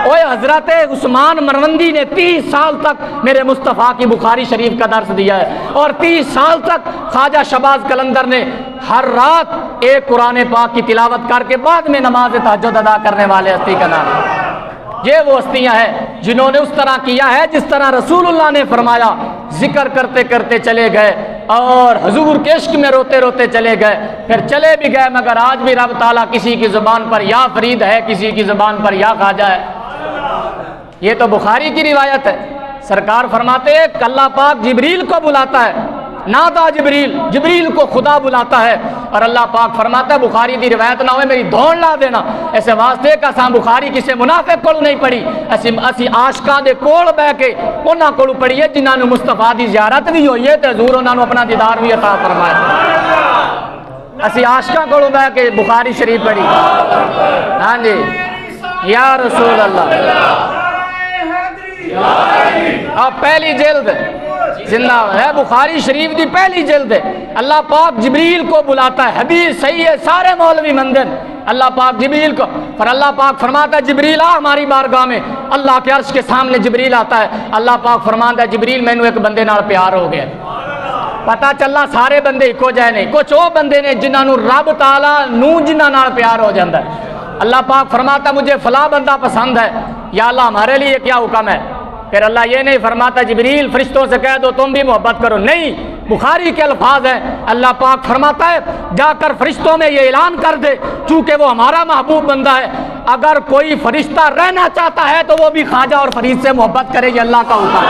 اوے حضرت عثمان مروندی نے 30 سال تک میرے مصطفیٰ کی بخاری شریف کا درس دیا ہے، اور 30 سال تک خواجہ شہباز قلندر نے ہر رات ایک قرآن پاک کی تلاوت کر کے بعد میں نماز تہجد ادا کرنے والے ہستی کا نام ہے۔ یہ وہ ہستیاں ہیں جنہوں نے اس طرح کیا ہے جس طرح رسول اللہ نے فرمایا، ذکر کرتے کرتے چلے گئے اور حضور کے عشق میں روتے روتے چلے گئے، پھر چلے بھی گئے، مگر آج بھی رب تعالیٰ کسی کی زبان پر یا فرید ہے، کسی کی زبان پر یا خواجہ ہے۔ یہ تو بخاری کی روایت ہے، سرکار فرماتے ہیں کہ اللہ پاک جبریل کو بلاتا ہے، نادا جبریل کو خدا بلاتا ہے، اور اللہ پاک فرماتا ہے بخاری دی روایت نہ ہوئے میری دھون لا دینا، ایسے واسطے کہ اساں بخاری کسے منافق کول نہیں پڑھی، اسی عاشقاں دے کول بہ کے انہاں کول پڑھی ہے جنہاں نو مصطفیٰ دی زیارت بھی ہوئی ہے تے حضور انہاں نو اپنا دیدار بھی عطا فرمایا۔ اسی عاشقاں کول بہ کے بخاری شریف پڑھی۔ ہاں جی یا رسول اللہ، اب پہلی جلد زندہ ہے بخاری شریف دی پہلی جلد ہے، اللہ پاک جبریل کو بلاتا ہے، حدیث صحیح ہے، سارے مولوی مندن اللہ پاک جبریل کو، پھر اللہ پاک فرماتا ہے جبریل آ ہماری بارگاہ میں، اللہ کے عرش کے سامنے جبریل آتا ہے، اللہ پاک فرماتا ہے جبریل مینوں ایک بندے نال پیار ہو گیا۔ پتا چلا سارے بندے ایکو جائے نہیں، کچھ وہ بندے نے جنہاں نوں رب تعالیٰ نوں جنہاں نال پیار ہو جاتا ہے۔ اللہ پاک فرماتا مجھے فلاں بندہ پسند ہے، یا اللہ ہمارے لیے کیا حکم ہے؟ پھر اللہ یہ نہیں فرماتا جبریل فرشتوں سے کہہ دو تم بھی محبت کرو، نہیں، بخاری کے الفاظ ہیں، اللہ پاک فرماتا ہے جا کر فرشتوں میں یہ اعلان کر دے چونکہ وہ ہمارا محبوب بندہ ہے، اگر کوئی فرشتہ رہنا چاہتا ہے تو وہ بھی خواجہ اور فرید سے محبت کرے، یہ اللہ کا حکم ہے۔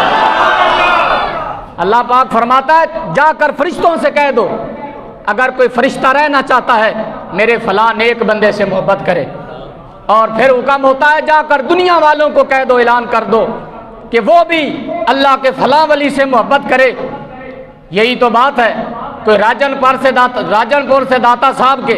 اللہ پاک فرماتا ہے جا کر فرشتوں سے کہہ دو اگر کوئی فرشتہ رہنا چاہتا ہے میرے فلاں نیک بندے سے محبت کرے، اور پھر حکم ہوتا ہے جا کر دنیا والوں کو کہہ دو، اعلان کر دو کہ وہ بھی اللہ کے فلاں ولی سے محبت کرے۔ یہی تو بات ہے، کوئی راجن پور سے داتا صاحب کے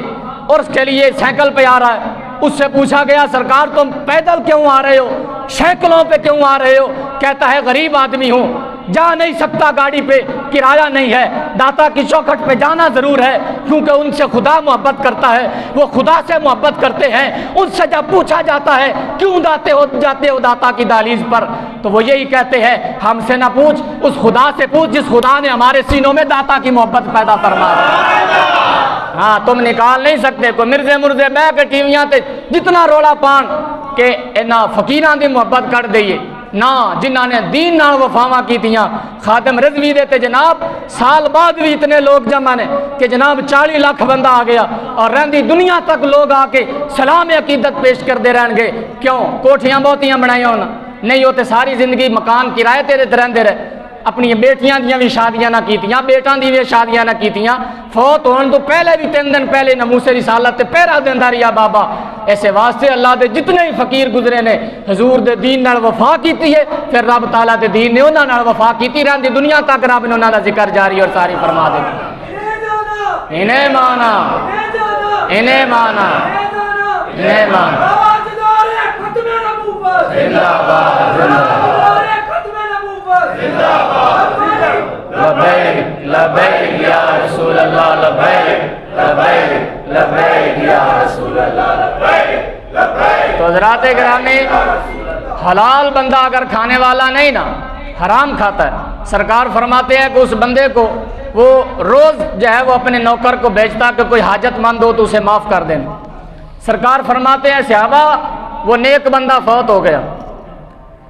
عرس کے لیے سائیکل پہ آ رہا ہے، اس سے پوچھا گیا سرکار تم پیدل کیوں آ رہے ہو، سائیکلوں پہ کیوں آ رہے ہو؟ کہتا ہے غریب آدمی ہوں، جا نہیں سکتا گاڑی پہ، کرایہ نہیں ہے، داتا کی چوکھٹ پہ جانا ضرور ہے کیونکہ ان سے خدا محبت کرتا ہے، وہ خدا سے محبت کرتے ہیں۔ ان سے جب پوچھا جاتا ہے کیوں جاتے ہو داتا کی دہلیز پر، تو وہ یہی کہتے ہیں ہم سے نہ پوچھ، اس خدا سے پوچھ جس خدا نے ہمارے سینوں میں داتا کی محبت پیدا فرمائی۔ ہاں تم نکال نہیں سکتے، کوئی مرزے بہ کے ٹیویاں تے جتنا رولا پان کہ انہاں فقیراں دی محبت کر دئیے، نہ جنہاں نے دین نال وفاواں کیتیاں۔ خادم رضوی دیتے جناب سال بعد بھی اتنے لوگ جمع نے کہ جناب 40 لاکھ بندہ آ گیا اور رہندی دنیا تک لوگ آ کے سلام عقیدت پیش کر دے رہن گے۔ کیوں؟ کوٹھیاں بہتیاں بنائیاں ہونا نہیں ہوتے، ساری زندگی مکان کرائے تے رہندے رہے، اپنی بیٹیاں دیاں بھی شادیاں نہ کیتیاں، بیٹاں دی بھی شادیاں نہ کیتیاں، فوت ہونے تو پہلے بھی 3 دن پہلے ناموس رسالت تے پہرا دیندا رہیا بابا۔ ایسے واسطے اللہ دے جتنے ہی فقیر گزرے نے حضور دے دین نال وفا کیتی ہے، پھر رب تعالیٰ دے دین نے انہاں نال وفا کیتی رہندی دنیا تک، رب نے انہاں دا ذکر جاری اور ساری فرما دے۔ انہیں مانا انہیں مانا انہیں مانا زندہ باد لبیک لبیک یا رسول اللہ، لبیک لبیک لبیک یا رسول اللہ، لبیک لبیک۔ تو حضرات گرامی، حلال بندہ اگر کھانے والا نہیں نا، حرام کھاتا ہے، سرکار فرماتے ہیں کہ اس بندے کو وہ روز جو ہے وہ اپنے نوکر کو بیچتا کہ کوئی حاجت مند ہو تو اسے معاف کر دینا۔ سرکار فرماتے ہیں صحابہ وہ نیک بندہ فوت ہو گیا،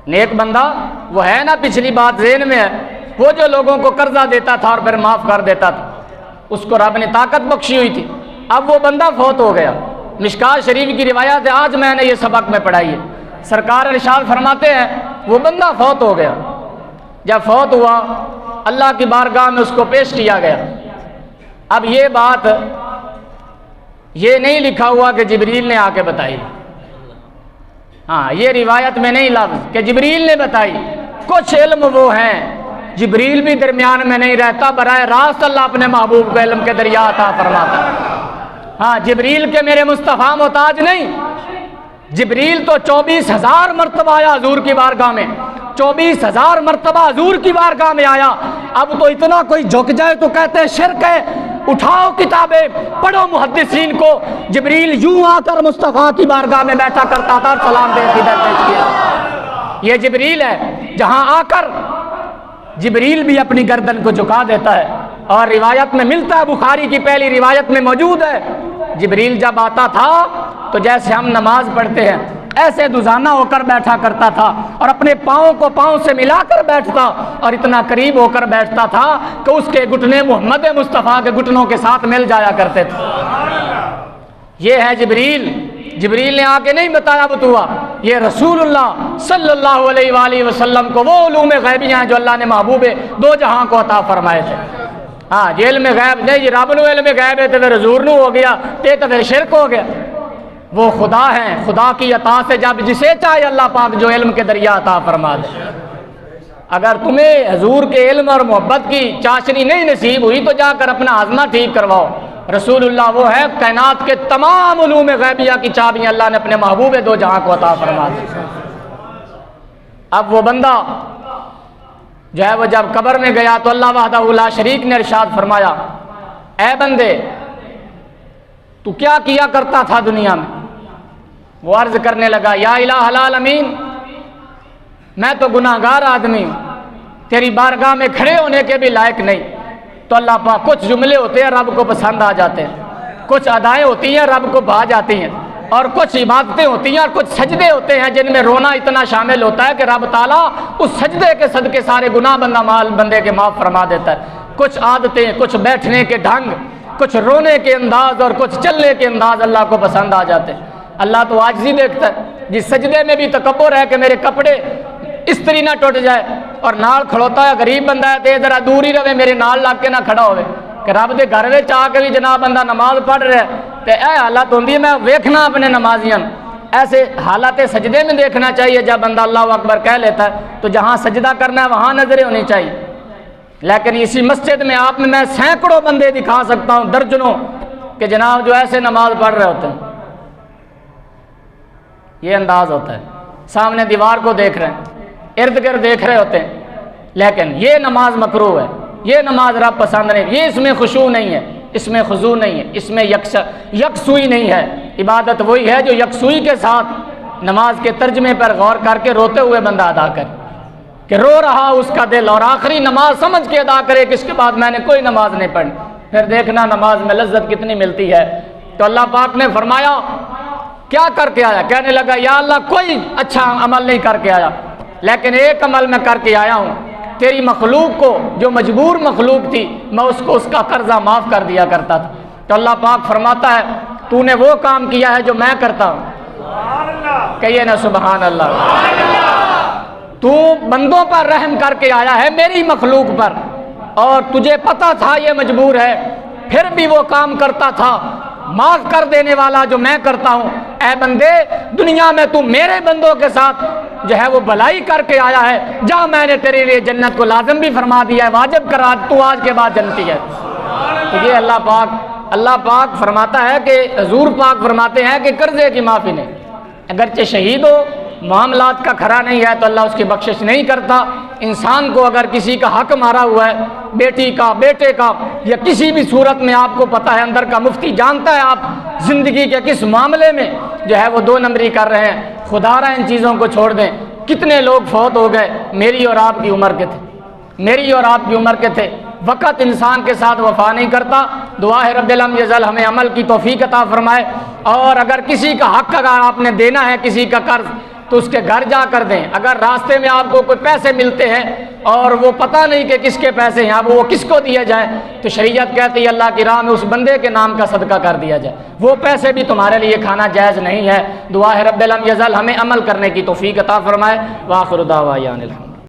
نیک بندہ وہ ہے نا، پچھلی بات ذہن میں ہے، وہ جو لوگوں کو قرضہ دیتا تھا اور پھر معاف کر دیتا تھا، اس کو رب نے طاقت بخشی ہوئی تھی، اب وہ بندہ فوت ہو گیا۔ مشکات شریف کی روایت ہے، آج میں نے یہ سبق میں پڑھائی ہے، سرکار ارشاد فرماتے ہیں وہ بندہ فوت ہو گیا، جب فوت ہوا اللہ کی بارگاہ میں اس کو پیش کیا گیا۔ اب یہ بات یہ نہیں لکھا ہوا کہ جبریل نے آ کے بتائی، ہاں یہ روایت میں نہیں لفظ کہ جبریل نے بتائی، کچھ علم وہ ہیں جبریل بھی درمیان میں نہیں رہتا، براہ راست اللہ اپنے محبوب کو علم کے دریا عطا فرماتا۔ ہاں جبریل کے میرے مصطفیٰ محتاج نہیں، جبریل تو 24,000 مرتبہ آیا حضور کی بارگاہ میں، 24,000 مرتبہ حضور کی بارگاہ میں آیا۔ اب تو اتنا کوئی جھک جائے تو کہتے ہیں شرک ہے، اٹھاؤ کتابیں پڑھو محدثین کو، جبریل یوں آ کر مصطفیٰ کی بارگاہ میں بیٹھا کرتا تھا اور سلام دے عقیدت پیش کیا۔ یہ جبریل ہے جہاں آ کر جبریل بھی اپنی گردن کو جھکا دیتا ہے، اور روایت میں ملتا ہے، بخاری کی پہلی روایت میں موجود ہے، جبریل جب آتا تھا تو جیسے ہم نماز پڑھتے ہیں ایسے دزانہ ہو کر بیٹھا کرتا تھا اور اپنے پاؤں کو پاؤں سے ملا کر بیٹھتا اور اتنا قریب ہو کر بیٹھتا تھا کہ اس کے گھٹنے محمد مصطفیٰ کے گھٹنوں کے ساتھ مل جایا کرتے تھے۔ یہ ہے جبریل، جبریل نے آ کے نہیں بتایا بتوا، یہ رسول اللہ صلی اللہ علیہ وآلہ وسلم کو وہ علوم غیبیاں ہیں جو اللہ نے محبوب دو جہاں کو عطا فرمائے تھے۔ ہاں یہ علم غیب نہیں، یہ رب نو علم غیب ہے تو پھر حضور نو ہو گیا، یہ تو پھر شرک ہو گیا۔ وہ خدا ہیں، خدا کی عطا سے جب جسے چاہے اللہ پاک جو علم کے دریا عطا فرما دے۔ اگر تمہیں حضور کے علم اور محبت کی چاشنی نہیں نصیب ہوئی تو جا کر اپنا ہاضمہ ٹھیک کرواؤ۔ رسول اللہ وہ ہے کائنات کے تمام علوم غیبیہ کی چابیاں اللہ نے اپنے محبوب دو جہاں کو عطا فرما دی۔ اب وہ بندہ جو ہے وہ جب قبر میں گیا تو اللہ وحدہ لا شریک نے ارشاد فرمایا، اے بندے تو کیا کیا کرتا تھا دنیا میں؟ وہ عرض کرنے لگا یا الہ العالمین، میں تو گناہ گار آدمی ہوں، تیری بارگاہ میں کھڑے ہونے کے بھی لائق نہیں۔ تو اللہ پاک کچھ جملے ہوتے ہیں رب کو پسند آ جاتے ہیں، کچھ ادائیں ہوتی ہیں رب کو بھا جاتی ہیں، اور کچھ عبادتیں ہوتی ہیں اور کچھ سجدے ہوتے ہیں جن میں رونا اتنا شامل ہوتا ہے کہ رب تعالیٰ اس سجدے کے صدقے سارے گناہ بندے کے معاف فرما دیتا ہے۔ کچھ عادتیں، کچھ بیٹھنے کے ڈھنگ، کچھ رونے کے انداز اور کچھ چلنے کے انداز اللہ کو پسند آ جاتے ہیں۔ اللہ تو عاجزی دیکھتا ہے، جس سجدے میں بھی تکبر ہے کہ میرے کپڑے استری نہ ٹوٹ جائے، اور نال کھڑوتا ہے غریب بندہ ہے تے ذرا دور ہی رہے، میرے نال لگ کے نہ کھڑا ہوئے، کہ رب دے گھر وچ آ کے بھی جناب بندہ نماز پڑھ رہا ہے تے اے حالت ہوندی ہے میں ویکھنا اپنے نمازیاں۔ ایسے حالات سجدے میں دیکھنا چاہیے، جب بندہ اللہ اکبر کہہ لیتا ہے تو جہاں سجدہ کرنا ہے وہاں نظریں ہونی چاہیے۔ لیکن اسی مسجد میں آپ میں سینکڑوں بندے دکھا سکتا ہوں، درجنوں، کہ جناب جو ایسے نماز پڑھ رہے ہوتے ہیں، یہ انداز ہوتا ہے، سامنے دیوار کو دیکھ رہے ہیں، ارد گرد دیکھ رہے ہوتے ہیں، لیکن یہ نماز مکروہ ہے، یہ نماز رب پسند نہیں، یہ اس میں خشوع نہیں ہے، اس میں خضوع نہیں ہے، اس میں یکسوئی نہیں ہے۔ عبادت وہی ہے جو یکسوئی کے ساتھ نماز کے ترجمے پر غور کر کے روتے ہوئے بندہ ادا کرے، کہ رو رہا اس کا دل، اور آخری نماز سمجھ کے ادا کرے کہ اس کے بعد میں نے کوئی نماز نہیں پڑھنی، پھر دیکھنا نماز میں لذت کتنی ملتی ہے۔ تو اللہ پاک نے فرمایا کیا کر کے آیا؟ کہنے لگا یا اللہ کوئی اچھا عمل نہیں کر کے آیا، لیکن ایک عمل میں کر کے آیا ہوں، تیری مخلوق کو جو مجبور مخلوق تھی میں اس کو اس کا قرضہ معاف کر دیا کرتا تھا۔ تو اللہ پاک فرماتا ہے تو نے وہ کام کیا ہے جو میں کرتا ہوں، کہیے نا سبحان اللہ۔ تو بندوں پر رحم کر کے آیا ہے میری مخلوق پر، اور تجھے پتا تھا یہ مجبور ہے، پھر بھی وہ کام کرتا تھا، معاف کر دینے والا جو میں کرتا ہوں۔ اے بندے، دنیا میں تو میرے بندوں کے ساتھ جو ہے وہ بھلائی کر کے آیا ہے، جہاں میں نے تیرے لیے جنت کو لازم بھی فرما دیا ہے، واجب کرا، تو آج کے بعد جنتی ہے۔ تو یہ اللہ پاک فرماتا ہے کہ حضور پاک فرماتے ہیں کہ قرضے کی معافی نہیں، اگرچہ شہید ہو، معاملات کا کھرا نہیں ہے تو اللہ اس کی بخشش نہیں کرتا۔ انسان کو اگر کسی کا حق مارا ہوا ہے، بیٹی کا، بیٹے کا، یا کسی بھی صورت میں، آپ کو پتہ ہے اندر کا مفتی جانتا ہے آپ زندگی کے کس معاملے میں جو ہے وہ دو نمبری کر رہے ہیں، خدا را ان چیزوں کو چھوڑ دیں۔ کتنے لوگ فوت ہو گئے میری اور آپ کی عمر کے تھے، میری اور آپ کی عمر کے تھے۔ وقت انسان کے ساتھ وفا نہیں کرتا۔ دعا ہے رب العالمین یزل ہمیں عمل کی توفیق عطا فرمائے، اور اگر کسی کا حق اگر آپ نے دینا ہے، کسی کا قرض، تو اس کے گھر جا کر دیں۔ اگر راستے میں آپ کو کوئی پیسے ملتے ہیں اور وہ پتہ نہیں کہ کس کے پیسے ہیں، اب وہ کس کو دیے جائیں، تو شریعت کہتی ہے اللہ کی راہ میں اس بندے کے نام کا صدقہ کر دیا جائے، وہ پیسے بھی تمہارے لیے کھانا جائز نہیں ہے۔ دعا ہے رب العالمین یزل ہمیں عمل کرنے کی توفیق عطا فرمائے۔ وآخر دعوانا الحمد۔